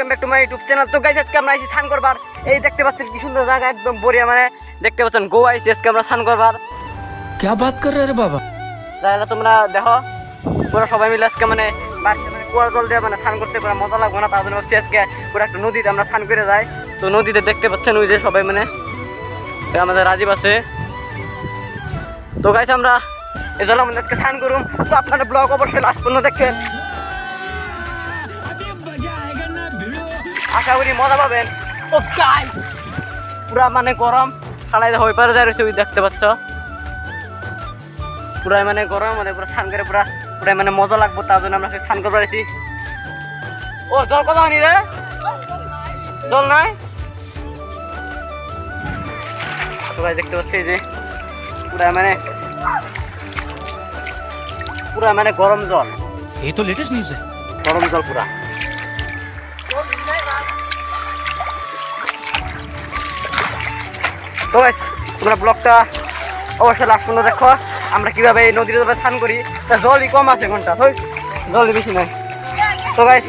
Welcome back to my YouTube channel. তো guys আজকে আমরা আইছি স্নান করবার। এই দেখতে পাচ্ছেন কি সুন্দর জায়গা, একদম বড়িয়া, মানে দেখতে পাচ্ছেন গোয়া আইছি আজকে আমরা স্নান করবার। क्या बात कर रहे रे बाबा? তাহলে তোমরা দেখো পুরো সবাই মিলে আজকে মানে বাড়িতে মানে কুয়ার জল দিয়ে মানে স্নান করতে পুরো মজা লাগবে না, তার জন্য ভাবছি আজকে পুরো একটা নদীতে আমরা স্নান করে যাই। তো নদীতে দেখতে পাচ্ছেন ওই যে সবাই মানে আমাদের রাজীব আছে। তো গাইস আমরা এই জন্য আমাদের আজকে স্নান করুন। তো আপনাদের ব্লগ অবশ্যই লাস্ট পর্যন্ত দেখবেন, আশা করি মজা পাবেন। ও গাইস পুরা মানে গরম খালাই হয়ে পারে যায় রয়েছে, ওই দেখতে পাচ্ছ পুরাই মানে গরম, মানে পুরো স্নান করে পুরাই মানে মজা লাগবে, তার জন্য আমরা স্নান করে পারছি। ও জল কত হয়নি রে, জল নাই। তো গাইস দেখতে পাচ্ছি যে পুরা মানে গরম জল, ये तो लेटेस्ट न्यूज़ है। গরম জল পুরা। তো গাইস তোমরা ব্লগটা অবশ্যই লাস্ট পর্যন্ত দেখো, আমরা কিভাবে এই নদীতে স্নান করি। তা জলই কম আছে ঘন্টা, জলই বেশি নাই। তো গাইস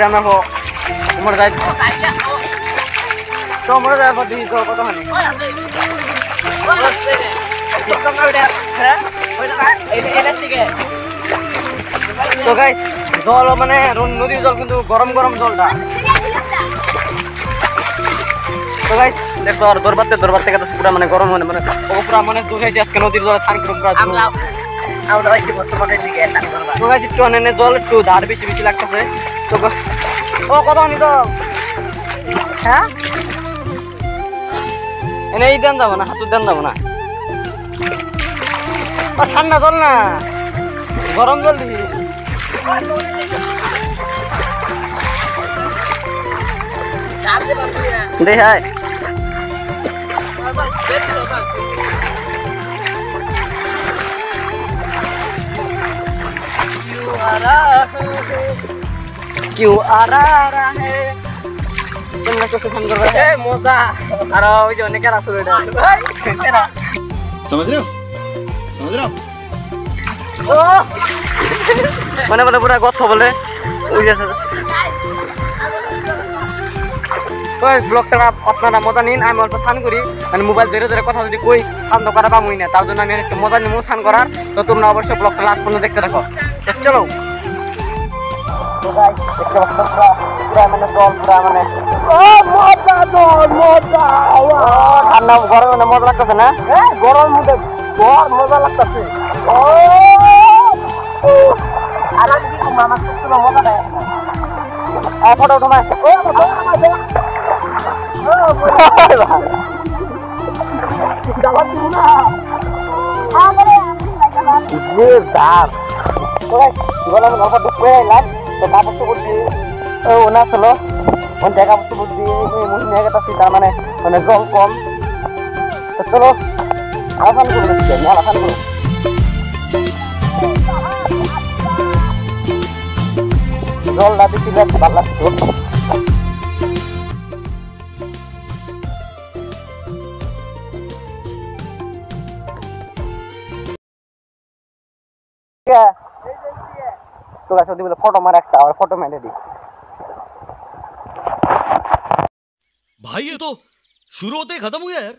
আমরা মরে যাই, তো মরে যাওয়ার পর দেখি কত হানি। তো গাইস জল মানে নদীর জল কিন্তু গরম গরম জলটা। তো গাইস দেখো আর দরবার থেকে তো পুরা মানে গরম মানে পুরা মানে দূর হয়েছে আজকে নদীর জল স্নান করুন। তো গাইস একটু মানে জল একটু ধার বেশি বেশি লাগতেছে। তো ও কত হানি তো, হ্যাঁ এনে এই দেন যাবো না, হাতুর দেন যাবো না, ঠান্ডা জল না গরম জল দিবি। দেখায় क्यों आ रहा है मजा আর ওই যে অনেকের আসলে समझ रहे हो ও মানে বলে পুরা কথা বলে ওই যে ব্লগটা আপনারা মজা নিন। আমি অল্প স্নান করি, মানে মোবাইল ধরে ধরে কথা যদি কই শান্ত করা পাবই না, তার জন্য আমি একটু মজা নিবো স্নান করার। তো তোমরা অবশ্যই ব্লগটা লাস্ট পর্যন্ত দেখতে থাকো। চলো মানে জল পুরা মানে ঠান্ডা গরম মানে মজা লাগতেছে না, গরম মধ্যে মজা লাগতেছে। ফটো উঠো তার মানে মানে জল কম। চলো আলাপান করবো, আলাপান করবো। জল না দিচ্ছি ভালো লাগছে। तो गाइस ओदी बोले फोटो मार একটা और फोटो मेरे दी। भाई ये तो शुरू होते ही खत्म हो गया यार।